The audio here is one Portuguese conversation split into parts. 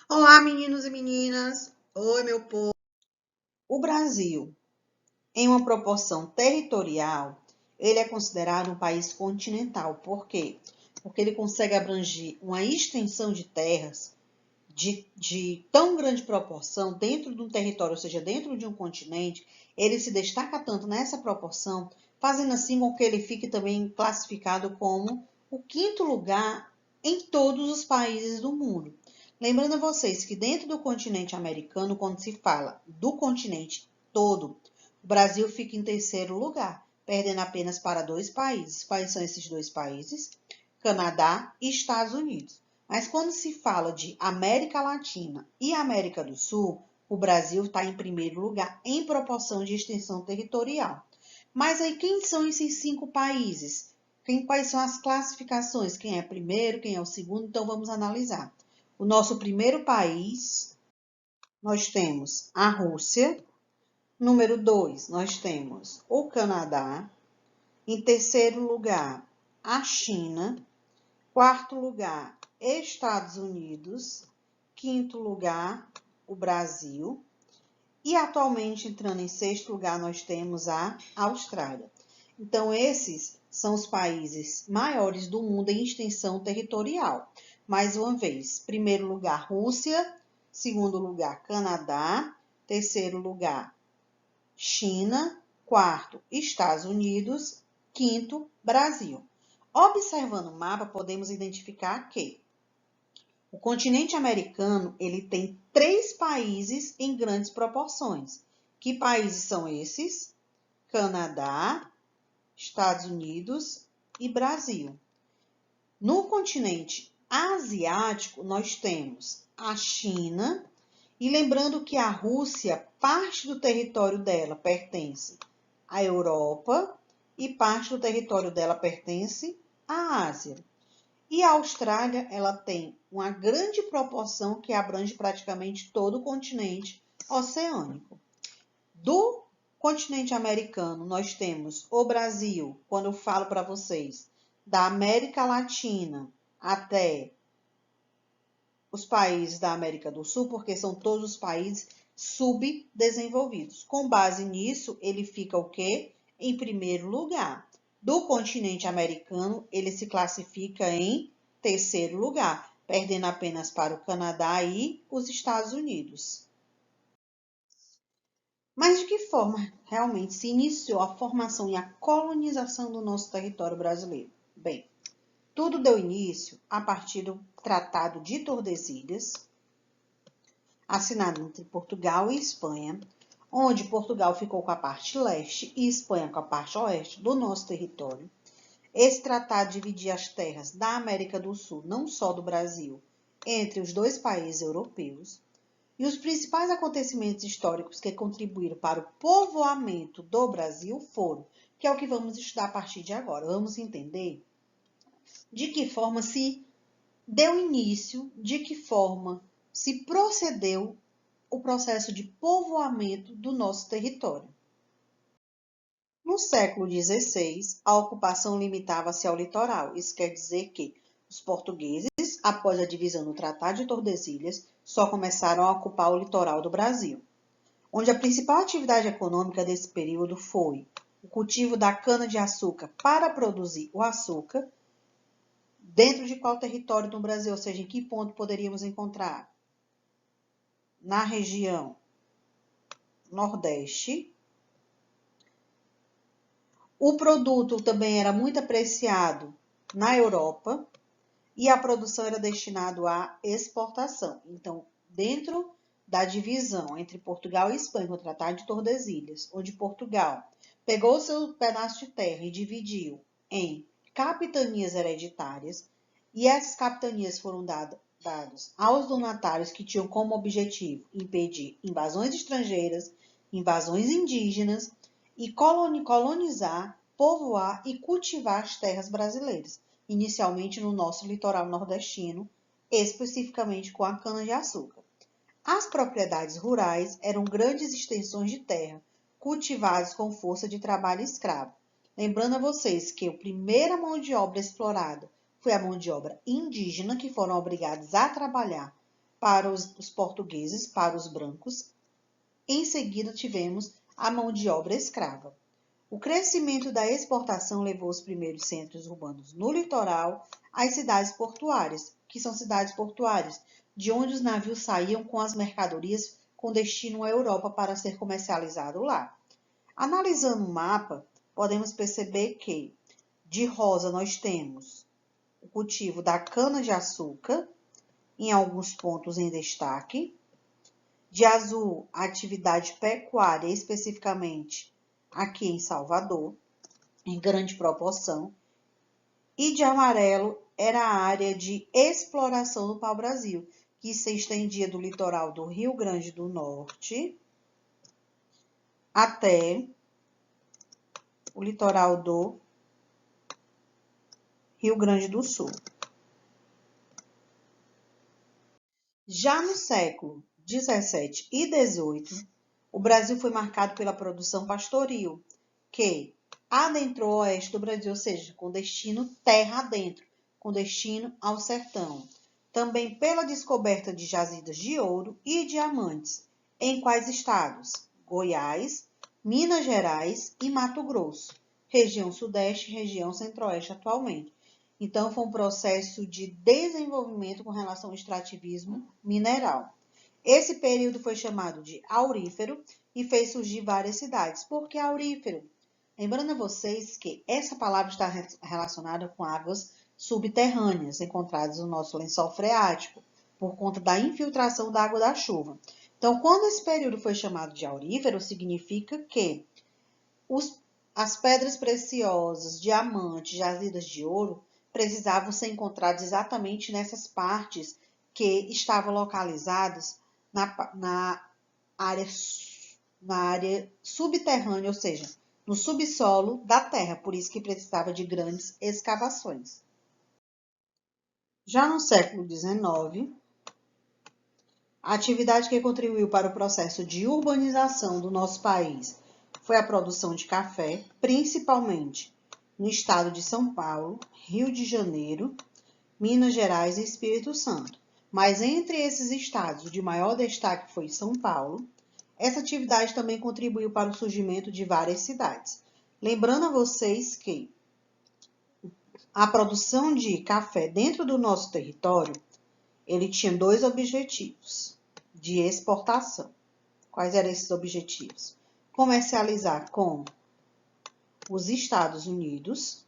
Olá, meninos e meninas. Oi, meu povo. O Brasil, em uma proporção territorial, ele é considerado um país continental. Por quê? Porque ele consegue abranger uma extensão de terras de tão grande proporção dentro de um território, ou seja, dentro de um continente, ele se destaca tanto nessa proporção, fazendo assim com que ele fique também classificado como o quinto lugar em todos os países do mundo. Lembrando a vocês que dentro do continente americano, quando se fala do continente todo, o Brasil fica em terceiro lugar, perdendo apenas para dois países. Quais são esses dois países? Canadá e Estados Unidos. Mas quando se fala de América Latina e América do Sul, o Brasil está em primeiro lugar em proporção de extensão territorial. Mas aí quem são esses cinco países? Quais são as classificações? Quem é primeiro, quem é o segundo? Então vamos analisar. O nosso primeiro país, nós temos a Rússia. Número 2, nós temos o Canadá. Em terceiro lugar, a China. Quarto lugar, Estados Unidos. Quinto lugar, o Brasil. E atualmente, entrando em sexto lugar, nós temos a Austrália. Então, esses são os países maiores do mundo em extensão territorial. Mais uma vez, primeiro lugar, Rússia. Segundo lugar, Canadá. Terceiro lugar, China. Quarto, Estados Unidos. Quinto, Brasil. Observando o mapa, podemos identificar que o continente americano ele tem três países em grandes proporções. Que países são esses? Canadá, Estados Unidos e Brasil. No continente asiático, nós temos a China, e lembrando que a Rússia, parte do território dela pertence à Europa e parte do território dela pertence à Ásia. E a Austrália, ela tem uma grande proporção que abrange praticamente todo o continente oceânico. Do continente americano, nós temos o Brasil, quando eu falo para vocês, da América Latina até os países da América do Sul, porque são todos os países subdesenvolvidos. Com base nisso, ele fica o quê? Em primeiro lugar. Do continente americano, ele se classifica em terceiro lugar, perdendo apenas para o Canadá e os Estados Unidos. Mas de que forma realmente se iniciou a formação e a colonização do nosso território brasileiro? Bem, tudo deu início a partir do Tratado de Tordesilhas, assinado entre Portugal e Espanha, onde Portugal ficou com a parte leste e Espanha com a parte oeste do nosso território. Esse tratado dividia as terras da América do Sul, não só do Brasil, entre os dois países europeus. E os principais acontecimentos históricos que contribuíram para o povoamento do Brasil foram, que é o que vamos estudar a partir de agora. Vamos entender de que forma se deu início, de que forma se procedeu o processo de povoamento do nosso território. No século XVI, a ocupação limitava-se ao litoral. Isso quer dizer que os portugueses, após a divisão no Tratado de Tordesilhas, só começaram a ocupar o litoral do Brasil, onde a principal atividade econômica desse período foi o cultivo da cana-de-açúcar para produzir o açúcar. Dentro de qual território do Brasil, ou seja, em que ponto poderíamos encontrar? Na região Nordeste. O produto também era muito apreciado na Europa e a produção era destinada à exportação. Então, dentro da divisão entre Portugal e Espanha, o Tratado de Tordesilhas, onde Portugal pegou seu pedaço de terra e dividiu em capitanias hereditárias, e essas capitanias foram dadas aos donatários que tinham como objetivo impedir invasões estrangeiras, invasões indígenas e colonizar, povoar e cultivar as terras brasileiras, inicialmente no nosso litoral nordestino, especificamente com a cana-de-açúcar. As propriedades rurais eram grandes extensões de terra, cultivadas com força de trabalho escravo. Lembrando a vocês que a primeira mão de obra explorada foi a mão de obra indígena, que foram obrigados a trabalhar para os portugueses, para os brancos. Em seguida, tivemos a mão de obra escrava. O crescimento da exportação levou os primeiros centros urbanos no litoral às cidades portuárias, que são cidades portuárias, de onde os navios saíam com as mercadorias com destino à Europa para ser comercializado lá. Analisando o mapa, podemos perceber que de rosa nós temos o cultivo da cana-de-açúcar, em alguns pontos em destaque. De azul, a atividade pecuária, especificamente aqui em Salvador, em grande proporção. E de amarelo era a área de exploração do pau-brasil, que se estendia do litoral do Rio Grande do Norte até o litoral do Rio Grande do Sul. Já no século 17 e 18, o Brasil foi marcado pela produção pastoril, que adentrou o oeste do Brasil, ou seja, com destino terra adentro, com destino ao sertão. Também pela descoberta de jazidas de ouro e diamantes. Em quais estados? Goiás, Minas Gerais e Mato Grosso, região sudeste e região centro-oeste atualmente. Então, foi um processo de desenvolvimento com relação ao extrativismo mineral. Esse período foi chamado de aurífero e fez surgir várias cidades. Por que aurífero? Lembrando a vocês que essa palavra está relacionada com águas subterrâneas encontradas no nosso lençol freático, por conta da infiltração da água da chuva. Então, quando esse período foi chamado de aurífero, significa que as pedras preciosas, diamantes, jazidas de ouro, precisavam ser encontradas exatamente nessas partes que estavam localizadas na área subterrânea, ou seja, no subsolo da Terra, por isso que precisava de grandes escavações. Já no século XIX, a atividade que contribuiu para o processo de urbanização do nosso país foi a produção de café, principalmente no estado de São Paulo, Rio de Janeiro, Minas Gerais e Espírito Santo. Mas entre esses estados, o de maior destaque foi São Paulo. Essa atividade também contribuiu para o surgimento de várias cidades. Lembrando a vocês que a produção de café dentro do nosso território, ele tinha dois objetivos de exportação. Quais eram esses objetivos? Comercializar com os Estados Unidos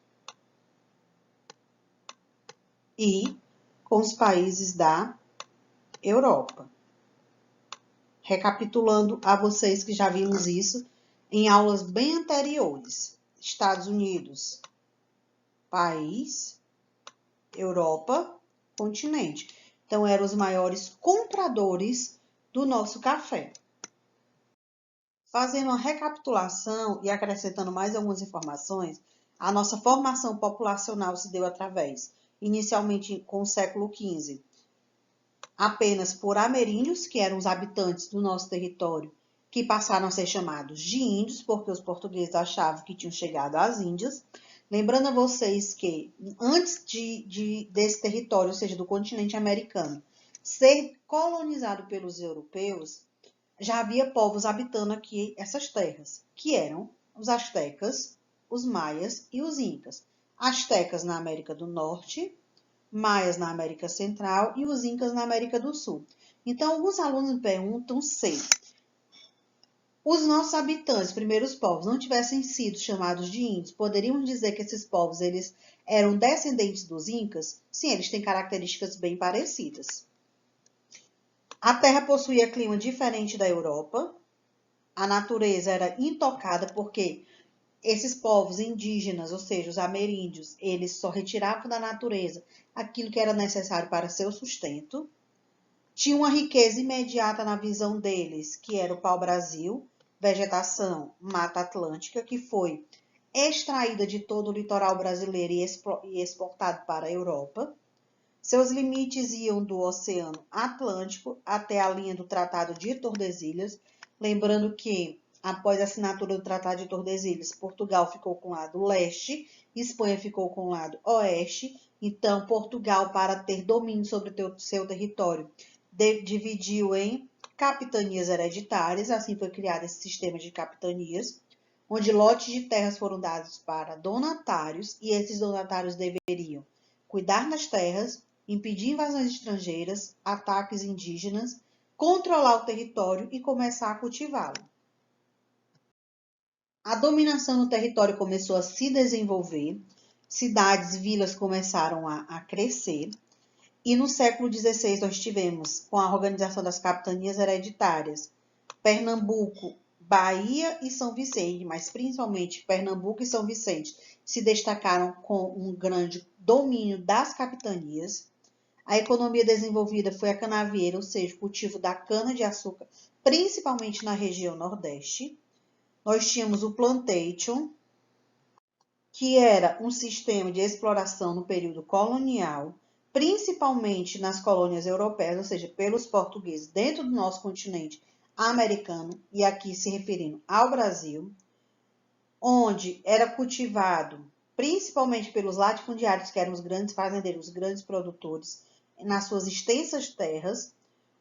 e com os países da Europa. Recapitulando a vocês que já vimos isso em aulas bem anteriores. Estados Unidos, país, Europa, continente. Então, eram os maiores compradores do nosso café. Fazendo uma recapitulação e acrescentando mais algumas informações, a nossa formação populacional se deu através, inicialmente com o século XV, apenas por ameríndios, que eram os habitantes do nosso território, que passaram a ser chamados de índios, porque os portugueses achavam que tinham chegado às Índias. Lembrando a vocês que antes desse território, ou seja, do continente americano, ser colonizado pelos europeus, já havia povos habitando aqui essas terras, que eram os astecas, os maias e os incas. Astecas na América do Norte, maias na América Central e os incas na América do Sul. Então, alguns alunos me perguntam se os nossos habitantes, primeiros povos, não tivessem sido chamados de índios, poderíamos dizer que esses povos eles eram descendentes dos incas? Sim, eles têm características bem parecidas. A Terra possuía clima diferente da Europa. A natureza era intocada porque esses povos indígenas, ou seja, os ameríndios, eles só retiravam da natureza aquilo que era necessário para seu sustento. Tinha uma riqueza imediata na visão deles, que era o pau-brasil, vegetação, Mata Atlântica, que foi extraída de todo o litoral brasileiro e exportado para a Europa. Seus limites iam do Oceano Atlântico até a linha do Tratado de Tordesilhas, lembrando que, após a assinatura do Tratado de Tordesilhas, Portugal ficou com o lado leste, Espanha ficou com o lado oeste. Então, Portugal, para ter domínio sobre o seu território, dividiu em capitanias hereditárias, assim foi criado esse sistema de capitanias, onde lotes de terras foram dados para donatários, e esses donatários deveriam cuidar das terras, impedir invasões estrangeiras, ataques indígenas, controlar o território e começar a cultivá-lo. A dominação no território começou a se desenvolver, cidades e vilas começaram a crescer, e no século XVI nós tivemos, com a organização das capitanias hereditárias, Pernambuco, Bahia e São Vicente, mas principalmente Pernambuco e São Vicente, se destacaram com um grande domínio das capitanias. A economia desenvolvida foi a canavieira, ou seja, o cultivo da cana-de-açúcar, principalmente na região Nordeste. Nós tínhamos o plantation, que era um sistema de exploração no período colonial, principalmente nas colônias europeias, ou seja, pelos portugueses dentro do nosso continente americano, e aqui se referindo ao Brasil, onde era cultivado principalmente pelos latifundiários, que eram os grandes fazendeiros, os grandes produtores, nas suas extensas terras,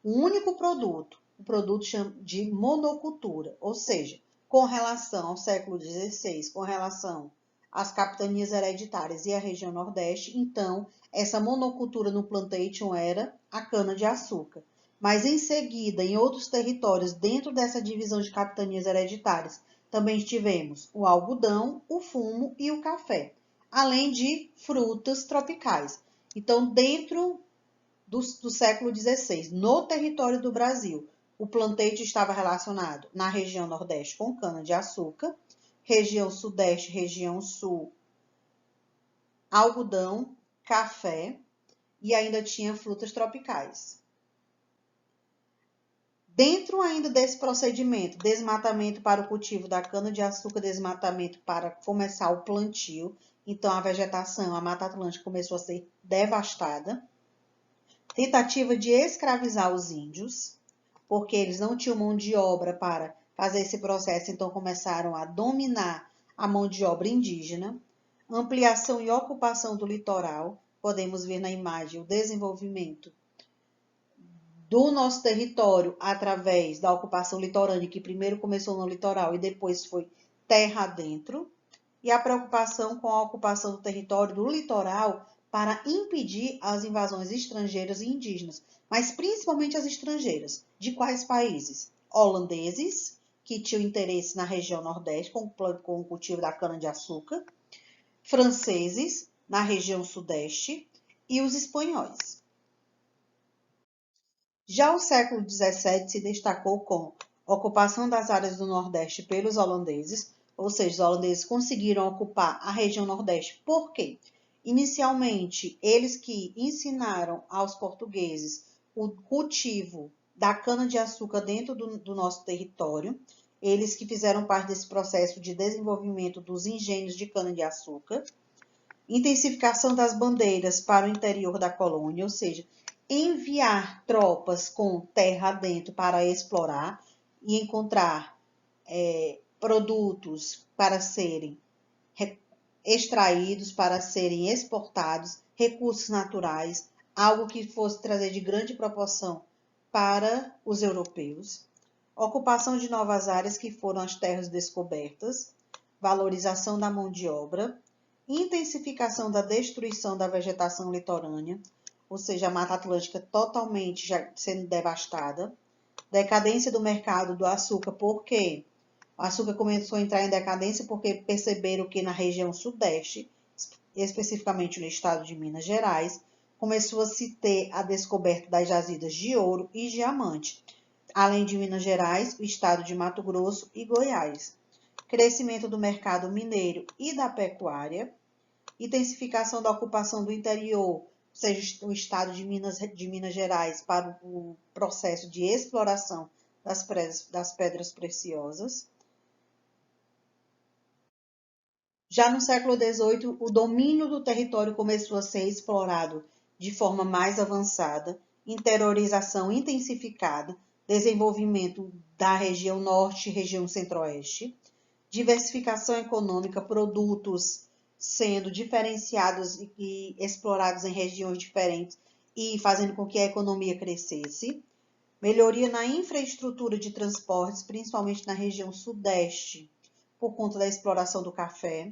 um único produto, o produto de monocultura, ou seja, com relação ao século XVI, com relação às capitanias hereditárias e à região Nordeste, então, essa monocultura no plantation era a cana-de-açúcar. Mas, em seguida, em outros territórios, dentro dessa divisão de capitanias hereditárias, também tivemos o algodão, o fumo e o café, além de frutas tropicais. Então, dentro do século XVI, no território do Brasil, o plantation estava relacionado na região Nordeste com cana-de-açúcar, região Sudeste, região Sul, algodão, café e ainda tinha frutas tropicais. Dentro ainda desse procedimento, desmatamento para o cultivo da cana-de-açúcar, desmatamento para começar o plantio, então a vegetação, a Mata Atlântica começou a ser devastada. Tentativa de escravizar os índios, porque eles não tinham mão de obra para fazer esse processo, então começaram a dominar a mão de obra indígena. Ampliação e ocupação do litoral, podemos ver na imagem o desenvolvimento do nosso território através da ocupação litorânea, que primeiro começou no litoral e depois foi terra adentro, e a preocupação com a ocupação do território do litoral para impedir as invasões estrangeiras e indígenas, mas principalmente as estrangeiras. De quais países? Holandeses, que tinham interesse na região Nordeste com o cultivo da cana-de-açúcar, franceses, na região Sudeste, e os espanhóis. Já o século XVII se destacou com a ocupação das áreas do Nordeste pelos holandeses, ou seja, os holandeses conseguiram ocupar a região Nordeste. Por quê? Inicialmente, eles que ensinaram aos portugueses o cultivo da cana-de-açúcar dentro do nosso território, eles que fizeram parte desse processo de desenvolvimento dos engenhos de cana-de-açúcar, intensificação das bandeiras para o interior da colônia, ou seja, enviar tropas com terra dentro para explorar e encontrar produtos para serem extraídos, para serem exportados, recursos naturais, algo que fosse trazer de grande proporção para os europeus. Ocupação de novas áreas que foram as terras descobertas, valorização da mão de obra, intensificação da destruição da vegetação litorânea, ou seja, a Mata Atlântica totalmente já sendo devastada, decadência do mercado do açúcar, porque o açúcar começou a entrar em decadência porque perceberam que na região Sudeste, especificamente no estado de Minas Gerais, começou a se ter a descoberta das jazidas de ouro e diamante, além de Minas Gerais, o estado de Mato Grosso e Goiás. Crescimento do mercado mineiro e da pecuária, intensificação da ocupação do interior, ou seja, o estado de Minas Gerais, para o processo de exploração das pedras preciosas. Já no século XVIII, o domínio do território começou a ser explorado de forma mais avançada, interiorização intensificada, desenvolvimento da região norte e região centro-oeste, diversificação econômica, produtos sendo diferenciados e explorados em regiões diferentes, e fazendo com que a economia crescesse. Melhoria na infraestrutura de transportes, principalmente na região sudeste, por conta da exploração do café.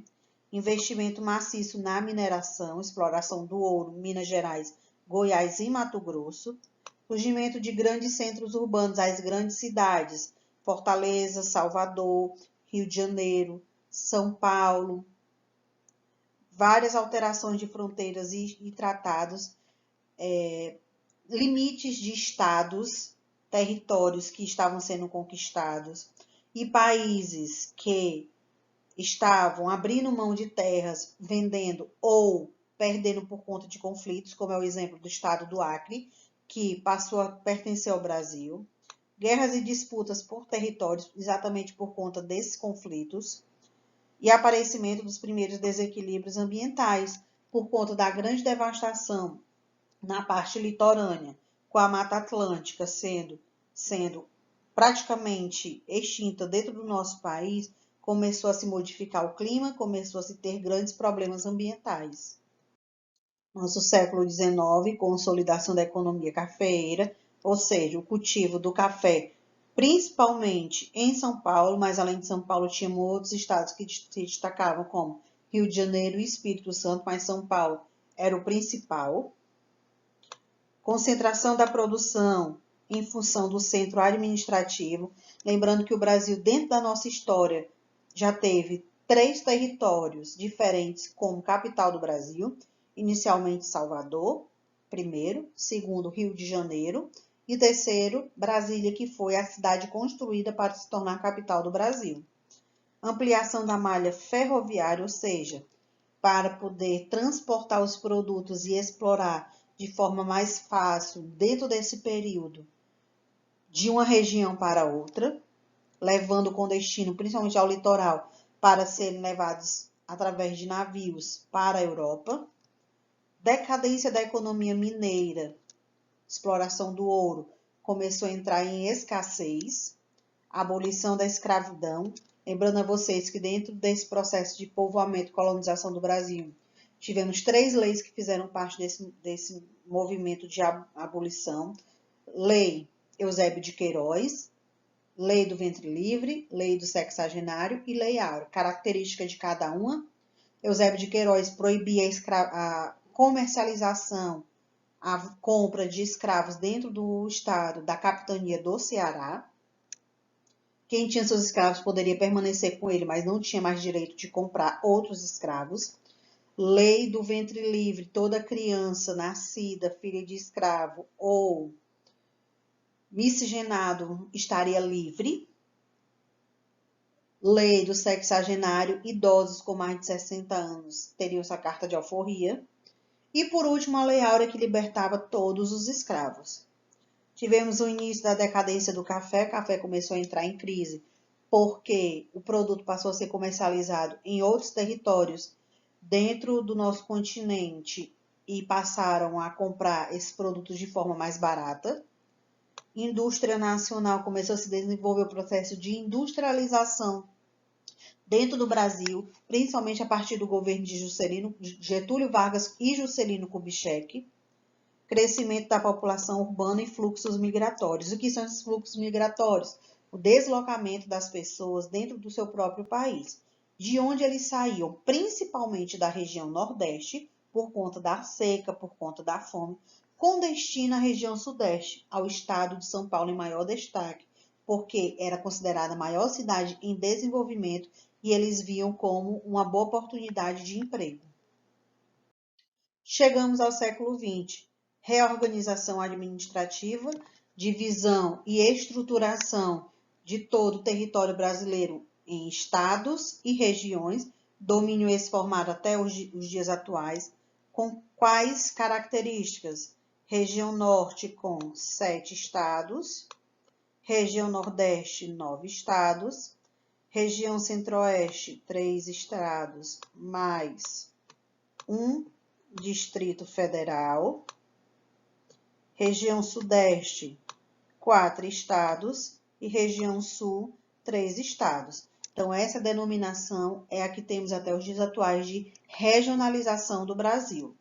Investimento maciço na mineração, exploração do ouro, Minas Gerais, Goiás e Mato Grosso. Surgimento de grandes centros urbanos, as grandes cidades, Fortaleza, Salvador, Rio de Janeiro, São Paulo. Várias alterações de fronteiras e tratados, limites de estados, territórios que estavam sendo conquistados, e países que estavam abrindo mão de terras, vendendo ou perdendo por conta de conflitos, como é o exemplo do estado do Acre, que passou a pertencer ao Brasil. Guerras e disputas por territórios, exatamente por conta desses conflitos. E aparecimento dos primeiros desequilíbrios ambientais, por conta da grande devastação na parte litorânea, com a Mata Atlântica sendo praticamente extinta dentro do nosso país, começou a se modificar o clima, começou a se ter grandes problemas ambientais. Nosso século XIX, consolidação da economia cafeeira, ou seja, o cultivo do café, principalmente em São Paulo, mas além de São Paulo, tinha outros estados que se destacavam, como Rio de Janeiro e Espírito Santo, mas São Paulo era o principal. Concentração da produção em função do centro administrativo. Lembrando que o Brasil, dentro da nossa história, já teve 3 territórios diferentes como capital do Brasil. Inicialmente Salvador, primeiro, segundo Rio de Janeiro e terceiro Brasília, que foi a cidade construída para se tornar capital do Brasil. Ampliação da malha ferroviária, ou seja, para poder transportar os produtos e explorar de forma mais fácil, dentro desse período, de uma região para outra, levando com destino, principalmente ao litoral, para serem levados através de navios para a Europa. Decadência da economia mineira, exploração do ouro, começou a entrar em escassez. Abolição da escravidão. Lembrando a vocês que dentro desse processo de povoamento e colonização do Brasil, tivemos 3 leis que fizeram parte desse movimento de abolição. Lei Eusébio de Queiroz, Lei do Ventre Livre, Lei do Sexagenário e Lei Áurea. Característica de cada uma. Eusébio de Queiroz proibia a comercialização, a compra de escravos dentro do estado da capitania do Ceará. Quem tinha seus escravos poderia permanecer com ele, mas não tinha mais direito de comprar outros escravos. Lei do Ventre Livre, toda criança nascida filha de escravo ou miscigenado estaria livre. Lei do Sexagenário, idosos com mais de 60 anos teriam sua carta de alforria. E, por último, a Lei Áurea, que libertava todos os escravos. Tivemos o início da decadência do café. O café começou a entrar em crise porque o produto passou a ser comercializado em outros territórios dentro do nosso continente e passaram a comprar esses produtos de forma mais barata. Indústria nacional, começou a se desenvolver o processo de industrialização dentro do Brasil, principalmente a partir do governo de Getúlio Vargas e Juscelino Kubitschek. Crescimento da população urbana e fluxos migratórios. O que são esses fluxos migratórios? O deslocamento das pessoas dentro do seu próprio país. De onde eles saíam? Principalmente da região Nordeste, por conta da seca, por conta da fome, com destino à região Sudeste, ao estado de São Paulo em maior destaque, porque era considerada a maior cidade em desenvolvimento e eles viam como uma boa oportunidade de emprego. Chegamos ao século XX. Reorganização administrativa, divisão e estruturação de todo o território brasileiro em estados e regiões, domínio esse formado até os dias atuais, com quais características? Região Norte com 7 estados, região Nordeste 9 estados, região Centro-Oeste 3 estados, mais 1 Distrito Federal, região Sudeste 4 estados e região Sul 3 estados. Então, essa denominação é a que temos até os dias atuais de regionalização do Brasil.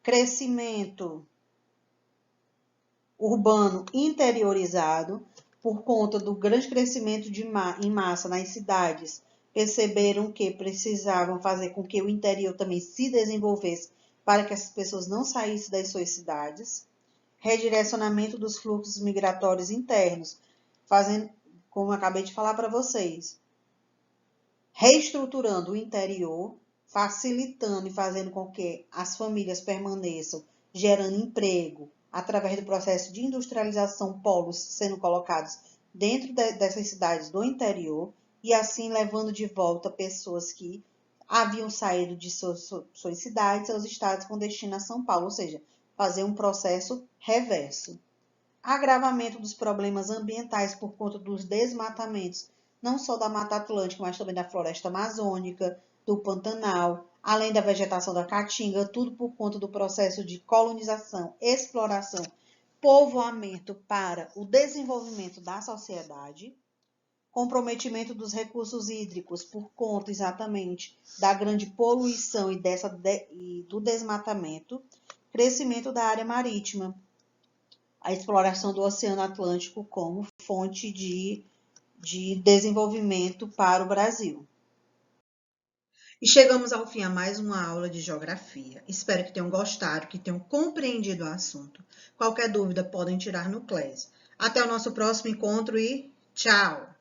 Crescimento urbano interiorizado, por conta do grande crescimento em massa nas cidades, perceberam que precisavam fazer com que o interior também se desenvolvesse para que essas pessoas não saíssem das suas cidades. Redirecionamento dos fluxos migratórios internos, fazendo, como eu acabei de falar para vocês, reestruturando o interior, facilitando e fazendo com que as famílias permaneçam, gerando emprego, através do processo de industrialização, polos sendo colocados dentro dessas cidades do interior, e assim levando de volta pessoas que haviam saído de suas cidades, seus estados, com destino a São Paulo, ou seja, fazer um processo reverso. Agravamento dos problemas ambientais por conta dos desmatamentos, não só da Mata Atlântica, mas também da floresta amazônica, do Pantanal, além da vegetação da Caatinga, tudo por conta do processo de colonização, exploração, povoamento para o desenvolvimento da sociedade. Comprometimento dos recursos hídricos por conta exatamente da grande poluição e do desmatamento. Crescimento da área marítima, a exploração do Oceano Atlântico como fonte de desenvolvimento para o Brasil. E chegamos ao fim a mais uma aula de geografia. Espero que tenham gostado, que tenham compreendido o assunto. Qualquer dúvida podem tirar no Class. Até o nosso próximo encontro e tchau!